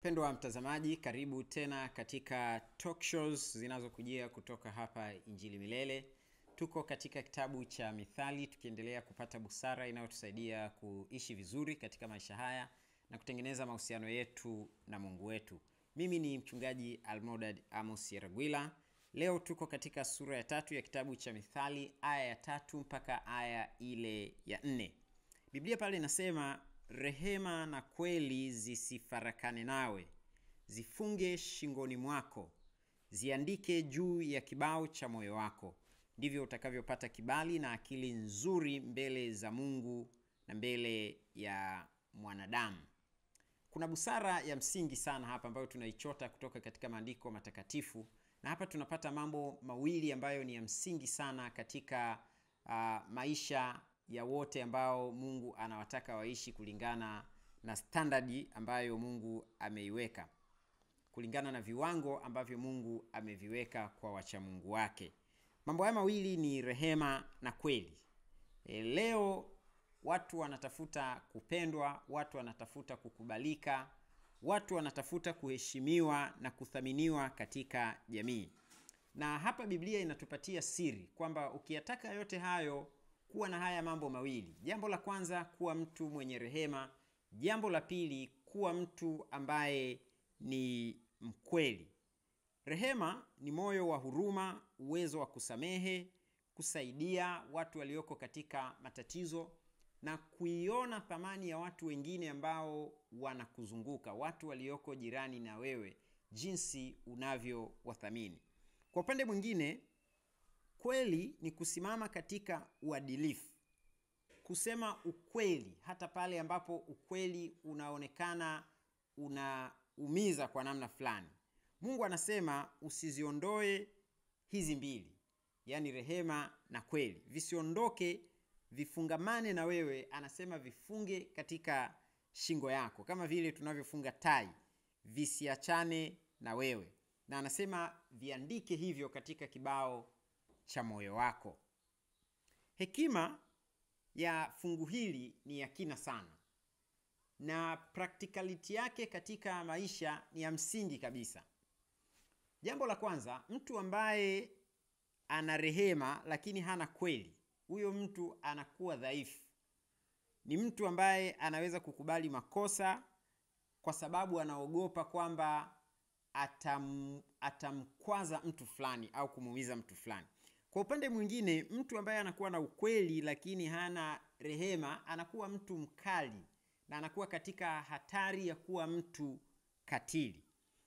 Mpendwa mtazamaji, karibu tena katika talk shows zinazokujia kutoka hapa Injili Milele. Tuko katika kitabu cha Mithali tukiendelea kupata busara inayotusaidia kuishi vizuri katika maisha haya na kutengeneza mahusiano yetu na Mungu wetu. Mimi ni mchungaji Almodad Amos Yaragwila. Leo tuko katika sura ya 3 ya kitabu cha Mithali, aya ya 3 mpaka aya ile ya 4. Biblia pale inasema, rehema na kweli zisifarakane nawe, zifunge shingoni mwako, ziandike juu ya kibao cha moyo wako, ndivyo utakavyopata kibali na akili nzuri mbele za Mungu na mbele ya mwanadamu. Kuna busara ya msingi sana hapa ambayo tunaichota kutoka katika maandiko matakatifu, na hapa tunapata mambo mawili ambayo ni ya msingi sana katika maisha ya wote ambao Mungu anawataka waishi kulingana na standardi ambayo Mungu ameiweka, kulingana na viwango ambavyo Mungu ameviweka kwa wacha Mungu wake. Mambo haya mawili ni rehema na kweli. Leo watu wanatafuta kupendwa, watu wanatafuta kukubalika, watu wanatafuta kuheshimiwa na kuthaminiwa katika jamii. Na hapa Biblia inatupatia siri kwamba ukiyataka yote hayo, kuwa na haya mambo mawili. Jambo la kwanza, kuwa mtu mwenye rehema. Jambo la pili, kuwa mtu ambaye ni mkweli. Rehema ni moyo wa huruma, uwezo wa kusamehe, kusaidia watu walioko katika matatizo na kuiona thamani ya watu wengine ambao wanakuzunguka, watu walioko jirani na wewe, jinsi unavyowathamini. Kwa upande mwingine, kweli ni kusimama katika uadilifu, kusema ukweli hata pale ambapo ukweli unaonekana unaumiza kwa namna fulani. Mungu anasema usiziondoe hizi mbili, yani rehema na kweli, visiondoke, vifungamane na wewe. Anasema vifunge katika shingo yako kama vile tunavyofunga tai, visiachane na wewe. Na anasema viandike hivyo katika kibao cha moyo wako. Hekima ya fungu hili ni ya kina sana, na practicality yake katika maisha ni ya msingi kabisa. Jambo la kwanza, mtu ambaye ana rehema lakini hana kweli, huyo mtu anakuwa dhaifu. Ni mtu ambaye anaweza kukubali makosa kwa sababu anaogopa kwamba atamkwaza mtu fulani au kumuumiza mtu fulani. Kwa upande mwingine, mtu ambaye anakuwa na ukweli lakini hana rehema anakuwa mtu mkali na anakuwa katika hatari ya kuwa mtu katili.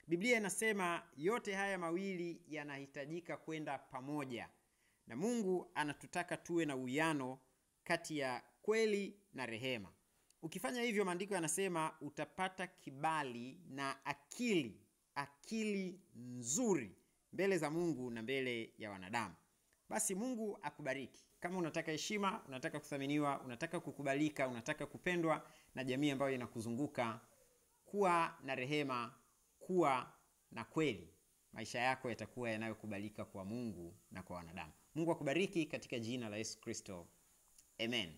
Biblia inasema yote haya mawili yanahitajika kwenda pamoja, na Mungu anatutaka tuwe na uwiano kati ya kweli na rehema. Ukifanya hivyo, maandiko yanasema utapata kibali na akili nzuri mbele za Mungu na mbele ya wanadamu. Basi Mungu akubariki. Kama unataka heshima, unataka kuthaminiwa, unataka kukubalika, unataka kupendwa na jamii ambayo inakuzunguka, kuwa na rehema, kuwa na kweli, maisha yako yatakuwa yanayokubalika kwa Mungu na kwa wanadamu. Mungu akubariki katika jina la Yesu Kristo. Amen.